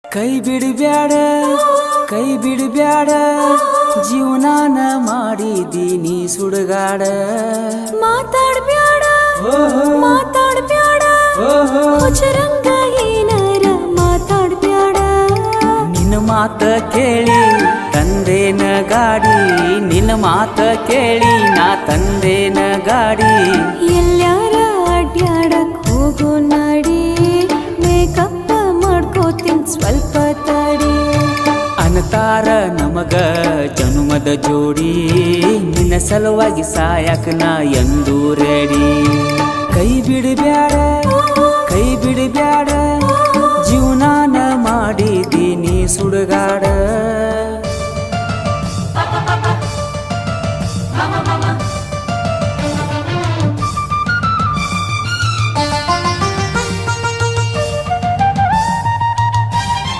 ಕೈ ಬಿಡಬ್ಯಾಡ ಕೈ ಬಿಡಬ್ಯಾಡ ಜೀವನಾನ ಮಾಡಿದೀನಿ ಸುಡುಗಾಡ ಮಾತಾಡ್ಬ್ಯಾಡ ಮಾತಾಡ್ಬ್ಯಾಡ ಹುಚ್ಚರಂಗ ಏನಾರ ಮಾತಾಡ್ಬ್ಯಾಡ ನಿನ್ನ ಮಾತ ಕೇಳಿ ತಂದೇನ ಗಾಡಿ ನಿನ್ನ ಮಾತ ಕೇಳಿ ನಾ ತಂದೇನ ಗಾಡಿ ಎಲ್ಲಾರ ಅಡ್ಯಾಡಕ್ ಹೋಗೋ ನಾಡಿ ಮೇಕಪ್ ಮಾಡ್ಕೋತೀನಿ ಸ್ವಲ್ಪ ತಡಿ ಅನತಾರ ನಮಗ ಜನುಮದ ಜೋಡಿ ನಿನ್ನ ಸಲುವಾಗಿ ಸಾಯಕ ನಾ ಎಂದು ರೆಡಿ ಕೈ ಬಿಡಬ್ಯಾಡ ಜೀವನಾನ ಮಾಡಿದೀನಿ ಸುಡುಗಾಡ